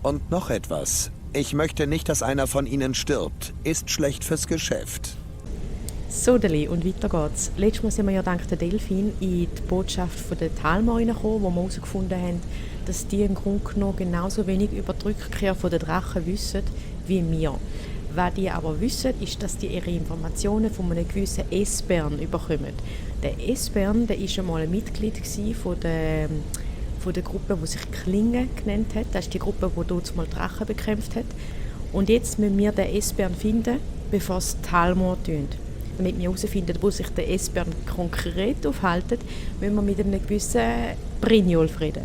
Und noch etwas. Ich möchte nicht, dass einer von ihnen stirbt. Ist schlecht fürs Geschäft. So, Deli, und weiter geht's. Letztes Mal sind wir ja dank der Delfin in die Botschaft von der Talma reingekommen, wo wir herausgefunden haben, dass die im Grunde genommen genauso wenig über die Rückkehr der Drachen wissen wie wir. Was die aber wissen, ist, dass die ihre Informationen von einem gewissen Esbern bekommen. Der Esbern, der war schon mal ein Mitglied von der Gruppe, die sich Klinge genannt hat. Das ist die Gruppe, die dort mal Drachen bekämpft hat. Und jetzt müssen wir den Esbern finden, bevor es Talma tun. Damit wir herausfinden, wo sich der Esbern konkret aufhält, müssen wir mit einem gewissen Brynjolf reden.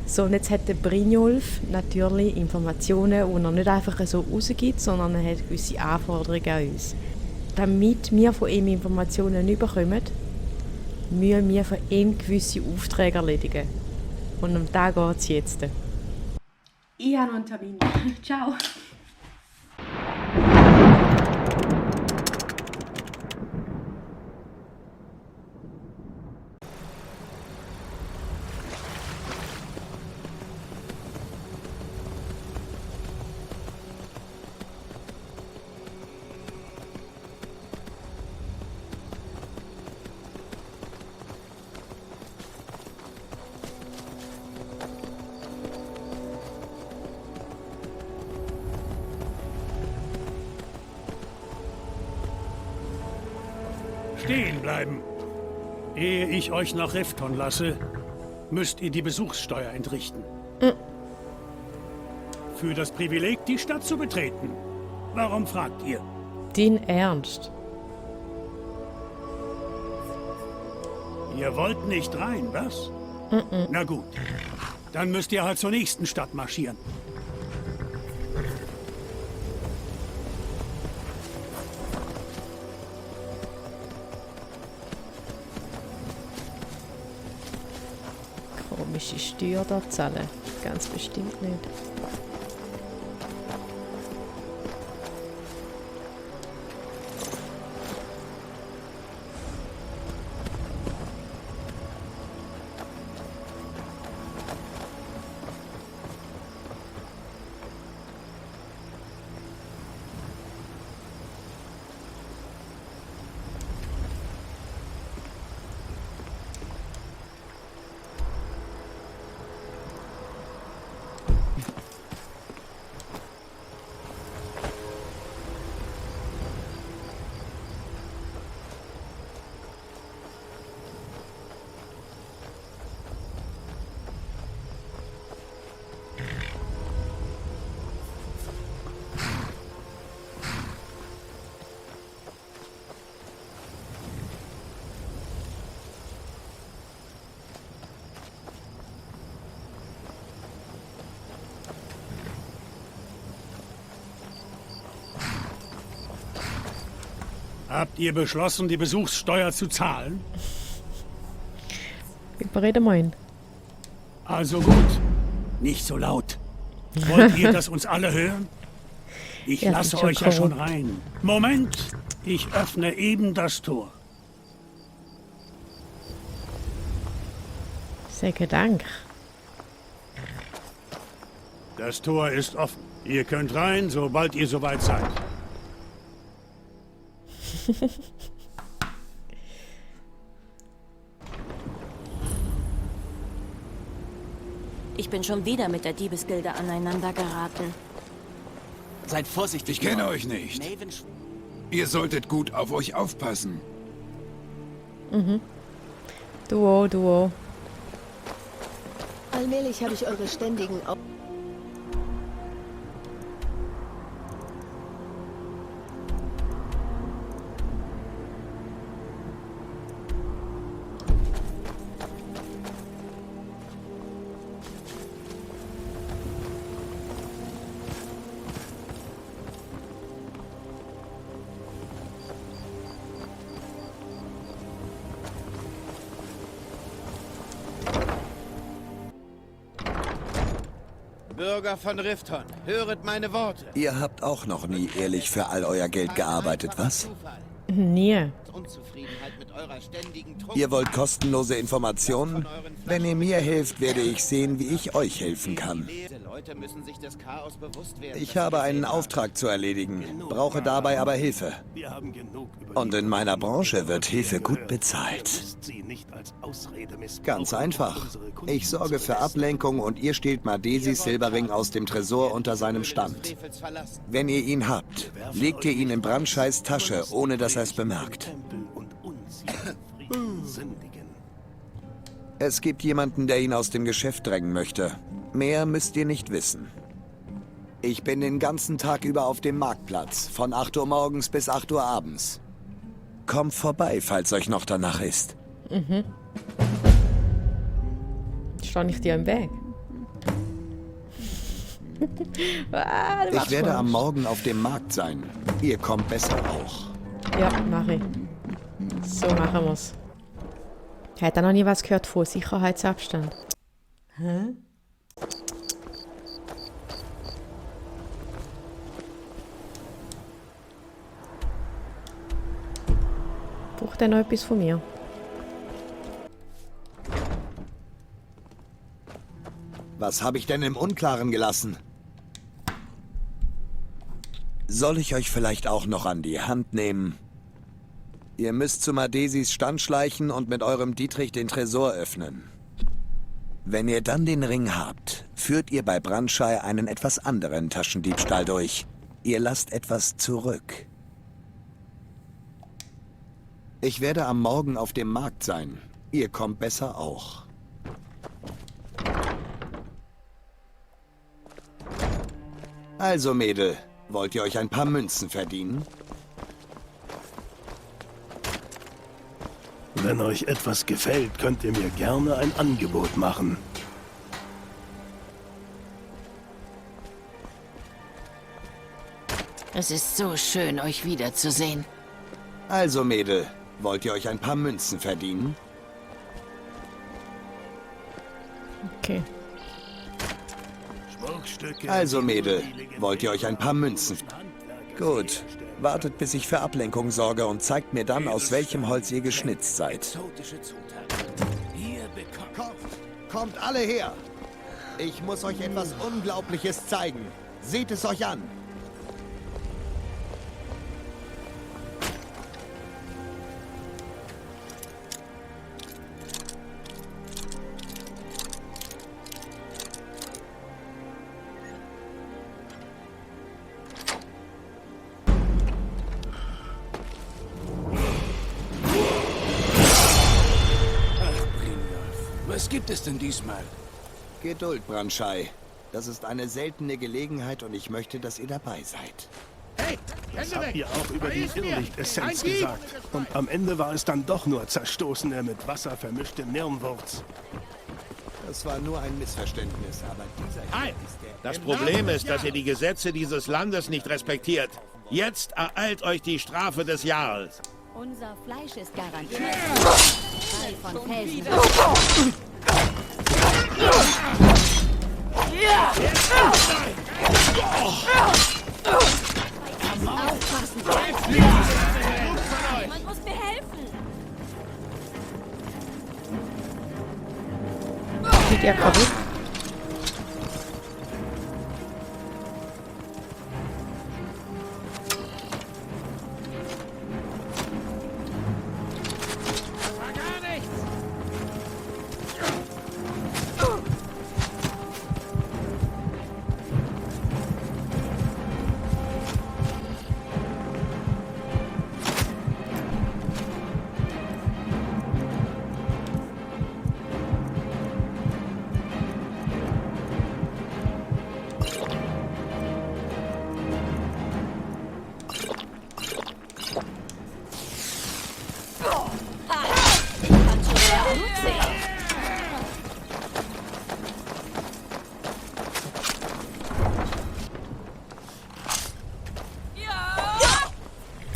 So, und jetzt hat der Brynjolf natürlich Informationen, die er nicht einfach so rausgibt, sondern er hat gewisse Anforderungen an uns. Damit wir von ihm Informationen nicht bekommen, müssen wir von ihm gewisse Aufträge erledigen. Und um das geht es jetzt. Ich habe noch einen Termin. Ciao. Stehen bleiben. Ehe ich euch nach Rifton lasse, müsst ihr die Besuchssteuer entrichten. Für das Privileg, die Stadt zu betreten. Warum fragt ihr? Dein Ernst? Ihr wollt nicht rein, was? Na gut. Dann müsst ihr halt zur nächsten Stadt marschieren. Komische Steuer da zahlen. Ganz bestimmt nicht. Habt ihr beschlossen, die Besuchssteuer zu zahlen? Überreden wir ihn. Also gut. Nicht so laut. Wollt ihr das uns alle hören? Ich Ja, lasse ist schon euch ja schon korrupt. rein. Moment, ich öffne eben das Tor. Sage Dank. Das Tor ist offen. Ihr könnt rein, sobald ihr soweit seid. Ich bin schon wieder mit der Diebesgilde aneinander geraten. Seid vorsichtig. Ich kenne euch nicht. Ihr solltet gut auf euch aufpassen. Du auch. Allmählich habe ich eure ständigen Bürger von Rifton, höret meine Worte. Ihr habt auch noch nie ehrlich für all euer Geld gearbeitet, was? Nie. Unzufriedenheit mit eurer ständigen Truppe. Ihr wollt kostenlose Informationen? Wenn ihr mir hilft, werde ich sehen, wie ich euch helfen kann. Diese Leute müssen sich des Chaos bewusst werden. Ich habe einen Auftrag zu erledigen, brauche dabei aber Hilfe. Wir haben genug über Und in meiner Branche wird Hilfe gut bezahlt. sie nicht als Ausrede missbrauchen. Ganz einfach. Ich sorge für Ablenkung und ihr stehlt Madesis Silberring aus dem Tresor unter seinem Stand. Frevels verlassen. Wenn ihr ihn habt, legt ihr ihn in Brandscheis Tasche, ohne dass er es bemerkt. Tempel und uns ihren Frieden sündigen. Es gibt jemanden, der ihn aus dem Geschäft drängen möchte. Mehr müsst ihr nicht wissen. Ich bin den ganzen Tag über auf dem Marktplatz, von 8 Uhr morgens bis 8 Uhr abends. Kommt vorbei, falls euch noch danach ist. Stehe ich dir im Weg? Du Ich werde am Morgen auf dem Markt sein. Ihr kommt besser auch. Ja, mache ich. So machen wir's. Hat er noch nie was gehört von Sicherheitsabstand? Hä? Braucht er noch etwas von mir? Was habe ich denn im Unklaren gelassen? Soll ich euch vielleicht auch noch an die Hand nehmen? Ihr müsst zu Madesis Stand schleichen und mit eurem Dietrich den Tresor öffnen. Wenn ihr dann den Ring habt, führt ihr bei Brandschei einen etwas anderen Taschendiebstahl durch. Ihr lasst etwas zurück. Ich werde am Morgen auf dem Markt sein. Ihr kommt besser auch. Also, Mädel, wollt ihr euch ein paar Münzen verdienen? Wenn euch etwas gefällt, könnt ihr mir gerne ein Angebot machen. Es ist so schön, euch wiederzusehen. Also, Mädel, wollt ihr euch ein paar Münzen verdienen? Okay. Schmuckstücke. Also, Mädel, wollt ihr euch ein paar Münzen... Gut, wartet, bis ich für Ablenkung sorge und zeigt mir dann, aus welchem Holz ihr geschnitzt seid. Exotische Zutaten. Ihr bekommt. Kommt alle her! Ich muss euch etwas Unglaubliches zeigen. Seht es euch an! Was gibt es denn diesmal? Geduld, Brandschei. Das ist eine seltene Gelegenheit und ich möchte, dass ihr dabei seid. Das habt ihr auch über die Irrlichtessenz gesagt. Und am Ende war es dann doch nur zerstoßene mit Wasser vermischte Nirnwurz. Das war nur ein Missverständnis, aber dieser hier ist der... Das Problem ist, dass ihr die Gesetze dieses Landes nicht respektiert. Jetzt ereilt euch die Strafe des Jahres. Unser Fleisch ist garantiert. Frei von Felsen. Aufpassen! Jemand muss mir helfen! Geht er kaputt?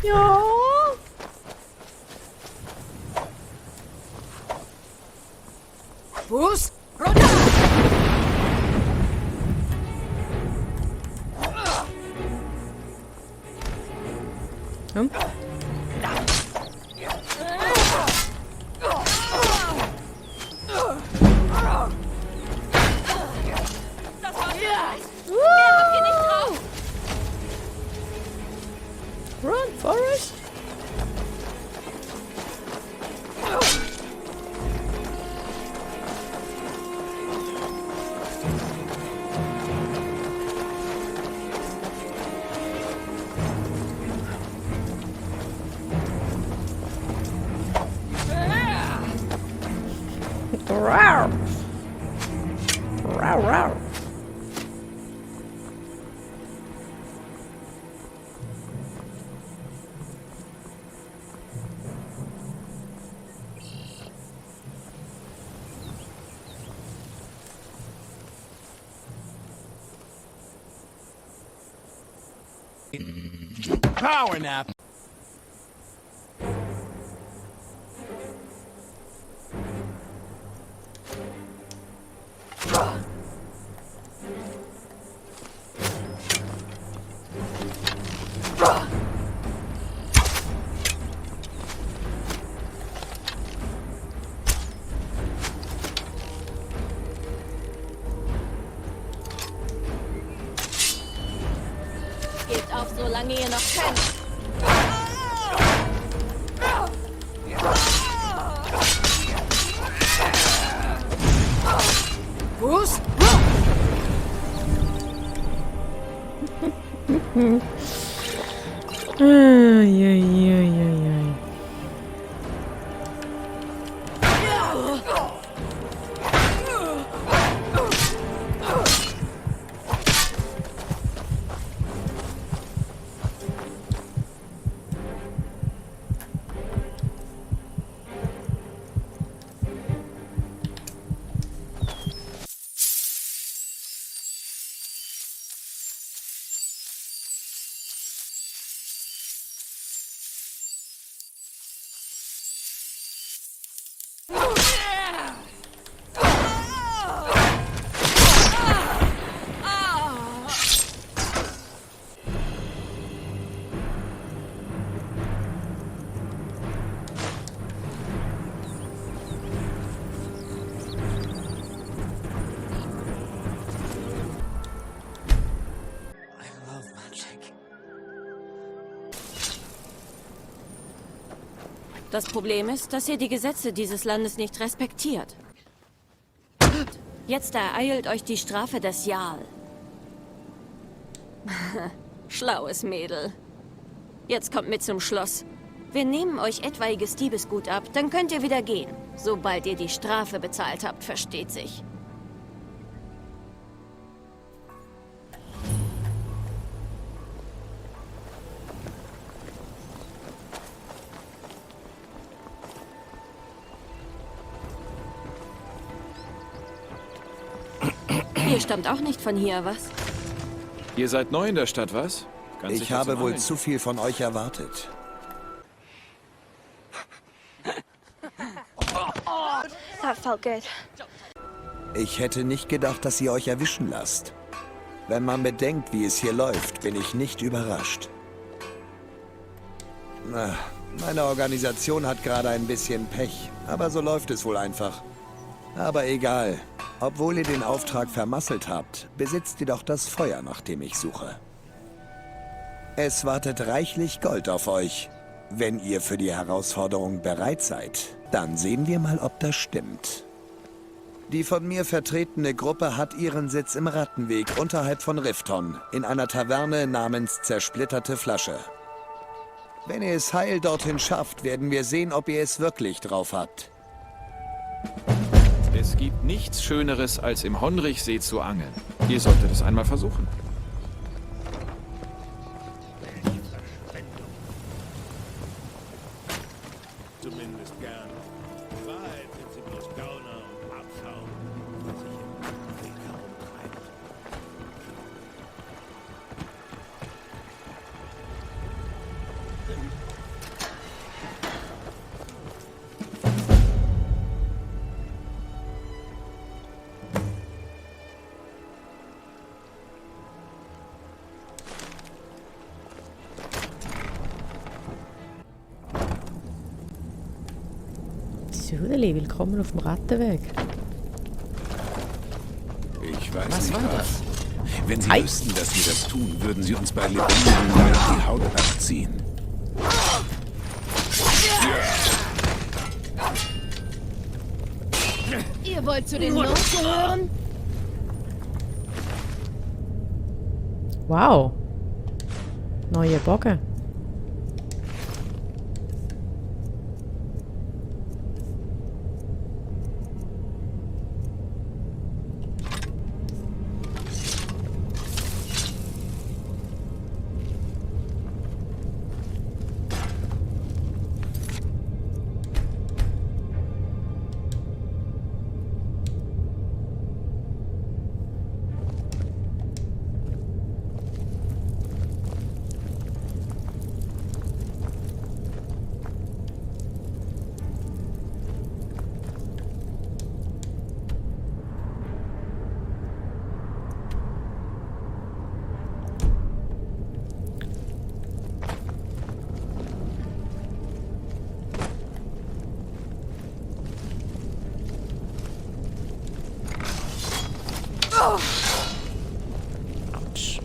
Ja. Fuß runter! Hm? Mehr habt ihr nicht drauf! Run, Forrest! Rawr! Rawr, rawr. Power nap. Gebt auf, solange ihr noch könnt. Bruce? Ai, ai, ai, ai, ai. Das Problem ist, dass ihr die Gesetze dieses Landes nicht respektiert. Jetzt ereilt euch die Strafe des Jarl. Schlaues Mädel. Jetzt kommt mit zum Schloss. Wir nehmen euch etwaiges Diebesgut ab, dann könnt ihr wieder gehen. Sobald ihr die Strafe bezahlt habt, versteht sich. Ihr stammt auch nicht von hier, was? Ihr seid neu in der Stadt, was? Ganz Ich sicher habe zum wohl Angeln. zu viel von euch erwartet. That felt good. Ich hätte nicht gedacht, dass ihr euch erwischen lasst. Wenn man bedenkt, wie es hier läuft, bin ich nicht überrascht. Na, meine Organisation hat gerade ein bisschen Pech, aber so läuft es wohl einfach. Aber egal. Obwohl ihr den Auftrag vermasselt habt, besitzt ihr doch das Feuer, nach dem ich suche. Es wartet reichlich Gold auf euch. Wenn ihr für die Herausforderung bereit seid, dann sehen wir mal, ob das stimmt. Die von mir vertretene Gruppe hat ihren Sitz im Rattenweg unterhalb von Rifton, in einer Taverne namens Zersplitterte Flasche. Wenn ihr es heil dorthin schafft, werden wir sehen, ob ihr es wirklich drauf habt. Es gibt nichts Schöneres, als im Honrichsee zu angeln. Ihr solltet es einmal versuchen. Zumindest gern. In Wahrheit sind sie bloß Gauner und Abschaum, was sich im Krieg herumtreibt. Söderli, willkommen auf dem Rattenweg. Ich weiß Was nicht war was. das? Wenn Sie Ei. wüssten, dass wir das tun, würden Sie uns bei lebendigem Leib die Haut abziehen. Ihr wollt zu den Los gehören? Wow. Neue Bogen. Autsch.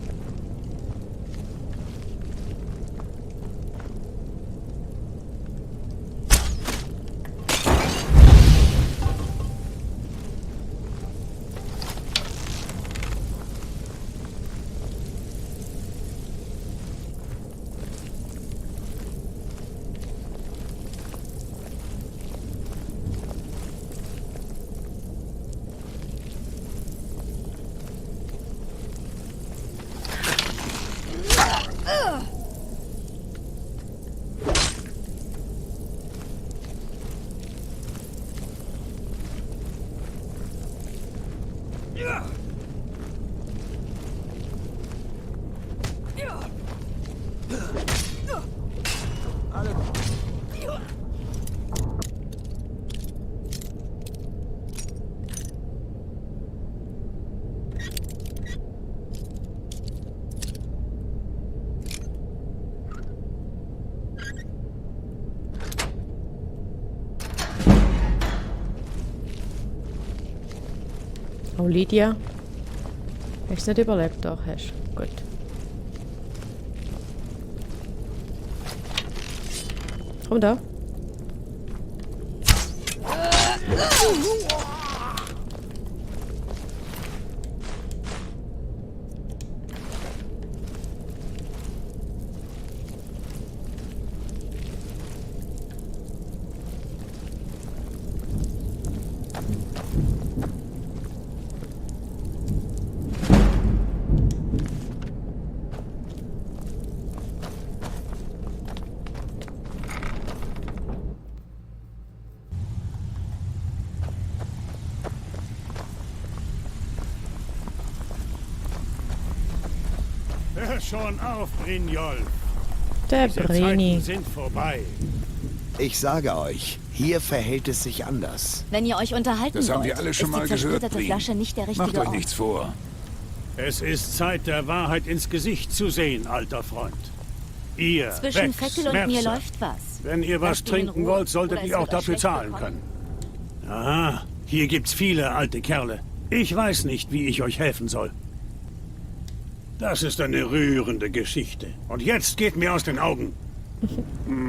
Oh, Lydia. Hast du nicht überlebt? Doch, hast du. Gut. Komm da. Hör schon auf, Brynjolf. Der Diese Brini. Zeiten sind vorbei. Ich sage euch, hier verhält es sich anders. Wenn ihr euch unterhalten Das haben wollt, wir alle schon ist mal die gehört, zersplitterte Brin. Flasche nicht der richtige Macht euch Ort. nichts vor. Es ist Zeit, der Wahrheit ins Gesicht zu sehen, alter Freund. Ihr, Zwischen Vex, Feckel und mir Mercer. läuft was. Wenn ihr was Lasst ihn in trinken Ruhe, wollt, solltet oder es ihr auch wird euch dafür schlecht zahlen bekommen. können. Aha, hier gibt's viele alte Kerle. Ich weiß nicht, wie ich euch helfen soll. Das ist eine rührende Geschichte. Und jetzt geht mir aus den Augen.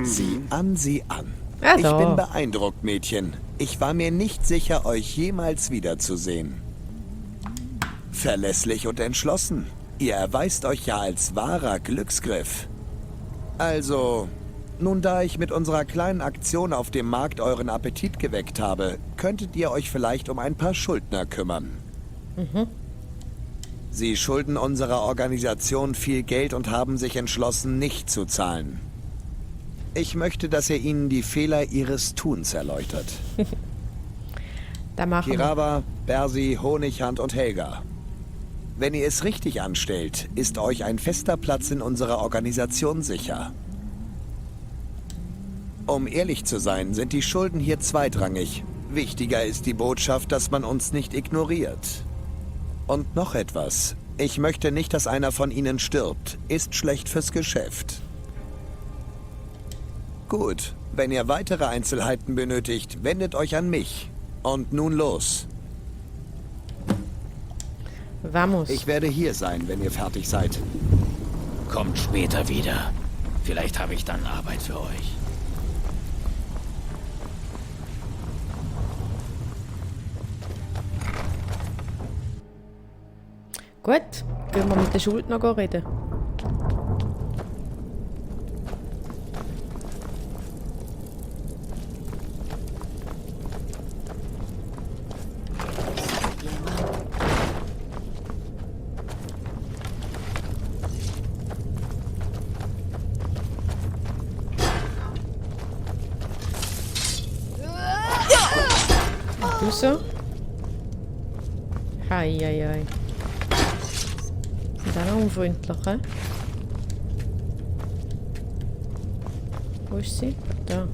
Sieh an. Ja, Ich doch. bin beeindruckt, Mädchen. Ich war mir nicht sicher, euch jemals wiederzusehen. Verlässlich und entschlossen. Ihr erweist euch ja als wahrer Glücksgriff. Also, nun da ich mit unserer kleinen Aktion auf dem Markt euren Appetit geweckt habe, könntet ihr euch vielleicht um ein paar Schuldner kümmern. Sie schulden unserer Organisation viel Geld und haben sich entschlossen, nicht zu zahlen. Ich möchte, dass ihr ihnen die Fehler ihres Tuns erläutert. Da machen wir. Kirava, Bersi, Honighand und Helga. Wenn ihr es richtig anstellt, ist euch ein fester Platz in unserer Organisation sicher. Um ehrlich zu sein, sind die Schulden hier zweitrangig. Wichtiger ist die Botschaft, dass man uns nicht ignoriert. Und noch etwas. Ich möchte nicht, dass einer von ihnen stirbt. Ist schlecht fürs Geschäft. Gut, wenn ihr weitere Einzelheiten benötigt, wendet euch an mich. Und nun los. Vamos. Ich werde hier sein, wenn ihr fertig seid. Kommt später wieder. Vielleicht habe ich dann Arbeit für euch. Gut, gehen wir mit der Schuldner reden. Du so? Hei, hei, hei. Sind auch noch unfreundlich, hä? Wo ist sie? Da.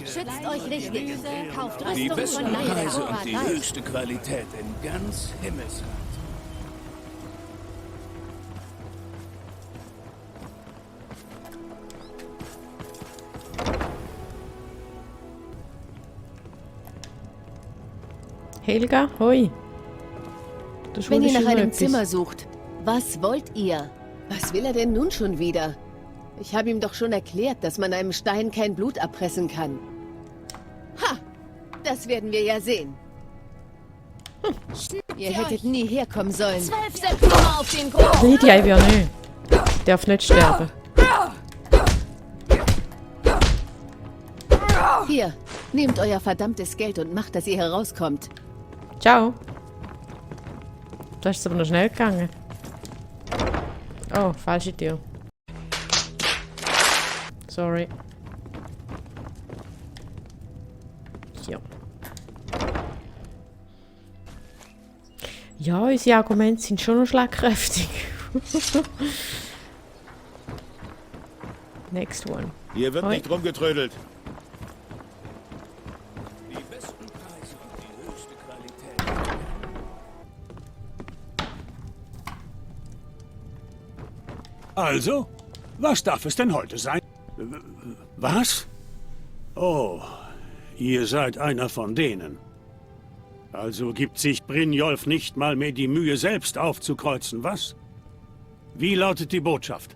Schützt euch richtig. Kauft Die Rüstung besten von Preise Leider. und die höchste Qualität in ganz Himmelsrand. Helga, hoi. Wenn ihr nach einem Zimmer sucht, was wollt ihr? Was will er denn nun schon wieder? Ich habe ihm doch schon erklärt, dass man einem Stein kein Blut abpressen kann. Ha! Das werden wir ja sehen. Ihr hättet nie herkommen sollen. 12 September auf den Grund. Lydia, ich will nicht. Darf nicht sterben. Hier, nehmt euer verdammtes Geld und macht, dass ihr herauskommt. Ciao. Das ist aber noch schnell gegangen. Oh, falsche Tür. Sorry. Hier. Ja, unsere Argumente sind schon noch schlagkräftig. Next one. Hier wird Hoi. nicht rumgetrödelt. Also, was darf es denn heute sein? Was? Oh, ihr seid einer von denen. Also gibt sich Brynjolf nicht mal mehr die Mühe, selbst aufzukreuzen, was? Wie lautet die Botschaft?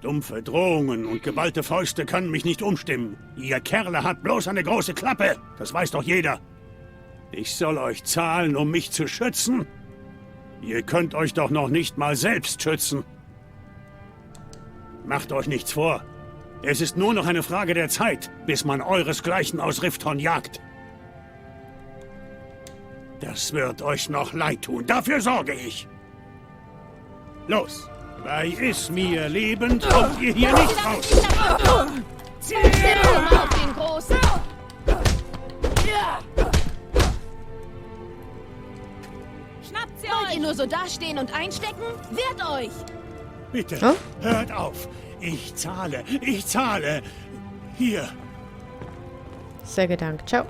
Dumpfe Drohungen und geballte Fäuste können mich nicht umstimmen. Ihr Kerle habt bloß eine große Klappe, das weiß doch jeder. Ich soll euch zahlen, um mich zu schützen? Ihr könnt euch doch noch nicht mal selbst schützen. Macht euch nichts vor. Es ist nur noch eine Frage der Zeit, bis man euresgleichen aus Rifton jagt. Das wird euch noch leid tun. Dafür sorge ich. Los, bei Ismir lebend kommt ihr hier nicht raus. 12 September auf den Großen. Schnappt sie euch! Wollt ihr nur so dastehen und einstecken? Wehrt euch! Bitte, Hm? hört auf. Ich zahle, ich zahle. Hier. Sage Dank. Ciao.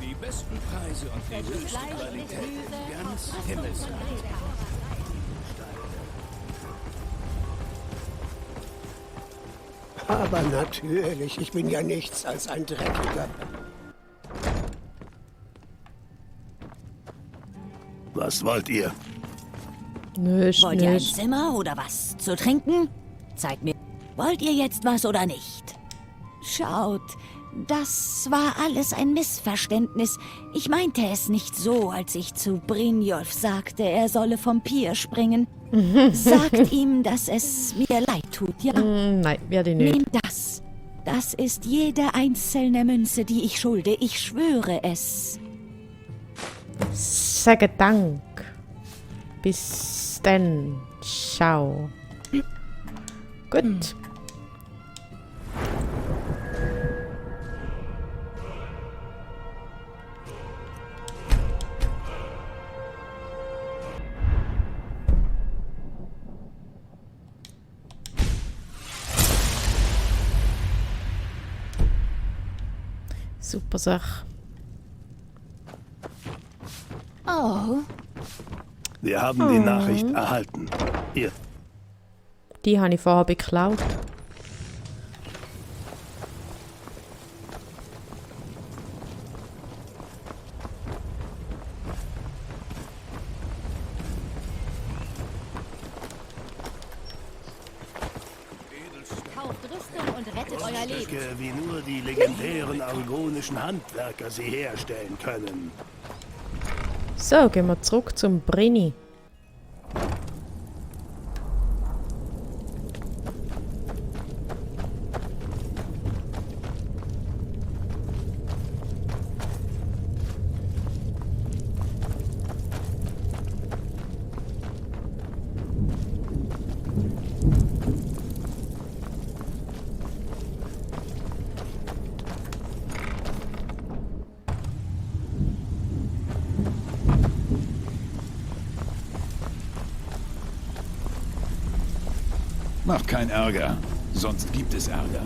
Die besten Preise und die höchste Qualität in ganz Himmelsrand. Aber natürlich, ich bin ja nichts als ein Dreckiger. Was wollt ihr? Nösch, Wollt ihr ein nösch. Zimmer oder was zu trinken? Zeigt mir. Wollt ihr jetzt was oder nicht? Schaut, Das war alles ein Missverständnis. Ich meinte es nicht so, als ich zu Brynjolf sagte, er solle vom Pier springen. Sagt ihm, dass es mir leid tut, ja? Nein, werde ich nicht. Nimm das. Das ist jede einzelne Münze, die ich schulde. Ich schwöre es. Sage Dank. Bis dann. Ciao. Gut. Super Sache. Oh. Wir haben die Nachricht erhalten. Ihr. Die habe ich vorher beklaut. Kauft Rüstung und rettet euer Leben. Stücke, wie nur die legendären argonischen Handwerker sie herstellen können. So, gehen wir zurück zum Brini. Macht keinen Ärger, sonst gibt es Ärger.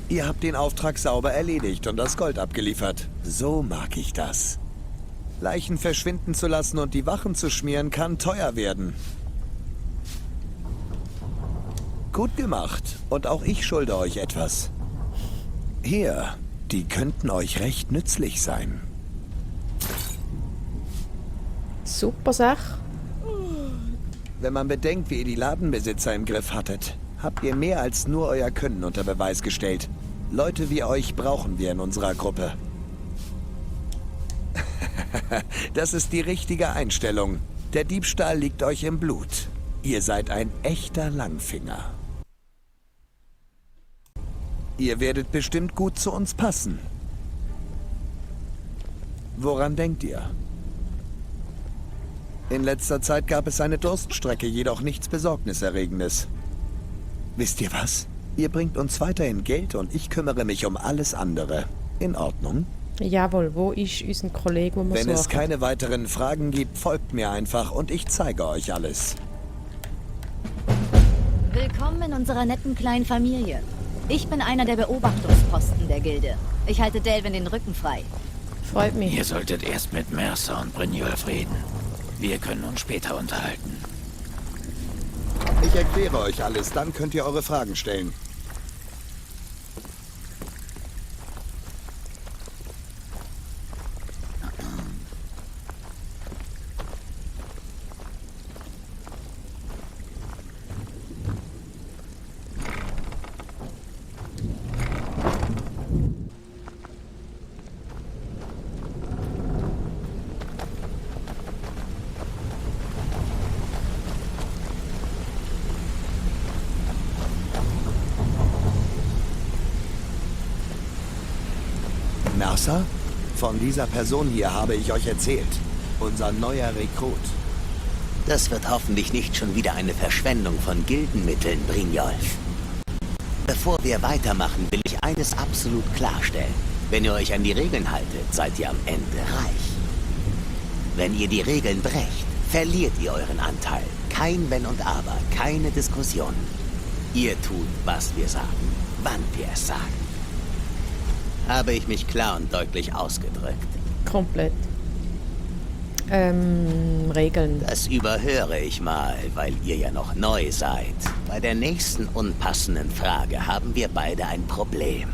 Ihr habt den Auftrag sauber erledigt und das Gold abgeliefert. So mag ich das. Leichen verschwinden zu lassen und die Wachen zu schmieren, kann teuer werden. Gut gemacht. Und auch ich schulde euch etwas. Hier, die könnten euch recht nützlich sein. Super Sache. Wenn man bedenkt, wie ihr die Ladenbesitzer im Griff hattet, habt ihr mehr als nur euer Können unter Beweis gestellt. Leute wie euch brauchen wir in unserer Gruppe. Das ist die richtige Einstellung. Der Diebstahl liegt euch im Blut. Ihr seid ein echter Langfinger. Ihr werdet bestimmt gut zu uns passen. Woran denkt ihr? In letzter Zeit gab es eine Durststrecke, jedoch nichts Besorgniserregendes. Wisst ihr was? Ihr bringt uns weiterhin Geld und ich kümmere mich um alles andere. In Ordnung? Jawohl, wo ist unser Kollege, wo wir Wenn es suchen? keine weiteren Fragen gibt, folgt mir einfach und ich zeige euch alles. Willkommen in unserer netten kleinen Familie. Ich bin einer der Beobachtungsposten der Gilde. Ich halte Delvin den Rücken frei. Freut mich. Ihr solltet erst mit Mercer und Brynjolf reden. Wir können uns später unterhalten. Ich erkläre euch alles, dann könnt ihr eure Fragen stellen. Mercer? Von dieser Person hier habe ich euch erzählt. Unser neuer Rekrut. Das wird hoffentlich nicht schon wieder eine Verschwendung von Gildenmitteln, Brynjolf. Bevor wir weitermachen, will ich eines absolut klarstellen. Wenn ihr euch an die Regeln haltet, seid ihr am Ende reich. Wenn ihr die Regeln brecht, verliert ihr euren Anteil. Kein Wenn und Aber, keine Diskussionen. Ihr tut, was wir sagen, wann wir es sagen. Habe ich mich klar und deutlich ausgedrückt? Komplett. Regeln. Das überhöre ich mal, weil ihr ja noch neu seid. Bei der nächsten unpassenden Frage haben wir beide ein Problem.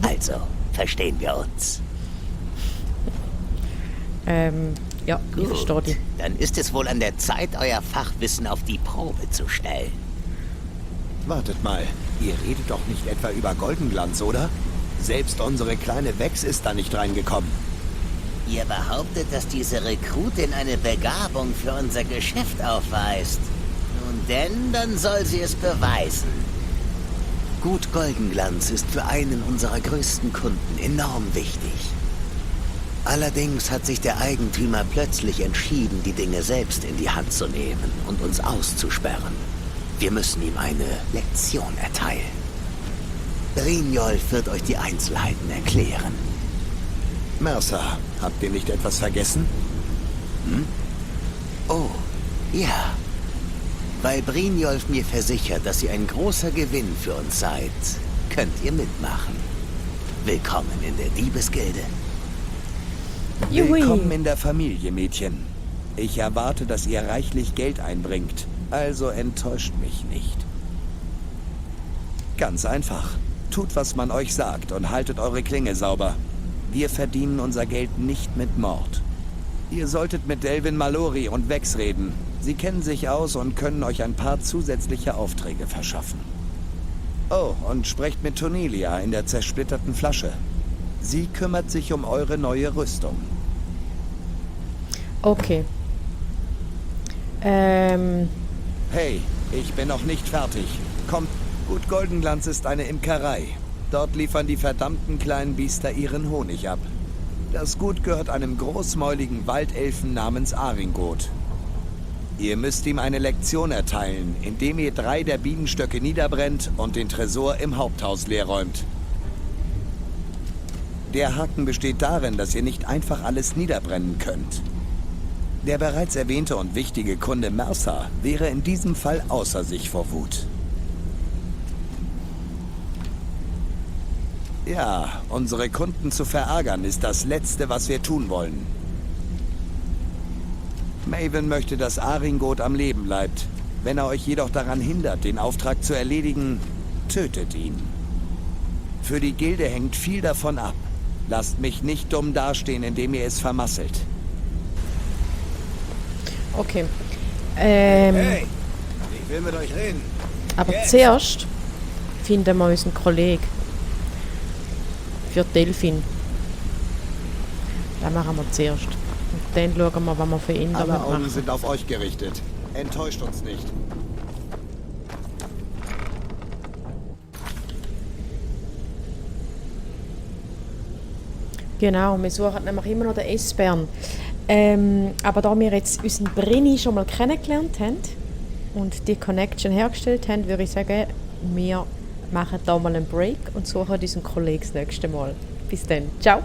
Also, verstehen wir uns? Ja, ich verstehe dich. Dann ist es wohl an der Zeit, euer Fachwissen auf die Probe zu stellen. Wartet mal. Ihr redet doch nicht etwa über Goldenglanz, oder? Selbst unsere kleine Vex ist da nicht reingekommen. Ihr behauptet, dass diese Rekrutin eine Begabung für unser Geschäft aufweist. Nun denn, dann soll sie es beweisen. Gut Goldenglanz ist für einen unserer größten Kunden enorm wichtig. Allerdings hat sich der Eigentümer plötzlich entschieden, die Dinge selbst in die Hand zu nehmen und uns auszusperren. Wir müssen ihm eine Lektion erteilen. Brynjolf wird euch die Einzelheiten erklären. Mercer, habt ihr nicht etwas vergessen? Hm? Oh, ja. Weil Brynjolf mir versichert, dass ihr ein großer Gewinn für uns seid, könnt ihr mitmachen. Willkommen in der Diebesgilde. Juhui. Willkommen in der Familie, Mädchen. Ich erwarte, dass ihr reichlich Geld einbringt, also enttäuscht mich nicht. Ganz einfach. Tut, was man euch sagt und haltet eure Klinge sauber. Wir verdienen unser Geld nicht mit Mord. Ihr solltet mit Delvin Mallory und Vex reden. Sie kennen sich aus und können euch ein paar zusätzliche Aufträge verschaffen. Oh, und sprecht mit Tonelia in der zersplitterten Flasche. Sie kümmert sich um eure neue Rüstung. Okay. Hey, ich bin noch nicht fertig. Kommt. Gut Goldenglanz ist eine Imkerei. Dort liefern die verdammten kleinen Biester ihren Honig ab. Das Gut gehört einem großmäuligen Waldelfen namens Aringot. Ihr müsst ihm eine Lektion erteilen, indem ihr 3 der Bienenstöcke niederbrennt und den Tresor im Haupthaus leerräumt. Der Haken besteht darin, dass ihr nicht einfach alles niederbrennen könnt. Der bereits erwähnte und wichtige Kunde Mercer wäre in diesem Fall außer sich vor Wut. Ja, unsere Kunden zu verärgern ist das Letzte, was wir tun wollen. Maven möchte, dass Aringot am Leben bleibt. Wenn er euch jedoch daran hindert, den Auftrag zu erledigen, tötet ihn. Für die Gilde hängt viel davon ab. Lasst mich nicht dumm dastehen, indem ihr es vermasselt. Okay. Hey, ich will mit euch reden. Aber zuerst finden wir unseren Kollegen. Für Delfin. Das machen wir zuerst. Und dann schauen wir, was wir für ihn damit Alle Augen machen. sind auf euch gerichtet. Enttäuscht uns nicht. Genau, wir suchen nämlich immer noch den S-Bären. Aber da wir jetzt unseren Brini schon mal kennengelernt haben und die Connection hergestellt haben, würde ich sagen, wir machen da mal einen Break und suchen unseren Kollegen das nächste Mal. Bis dann. Ciao!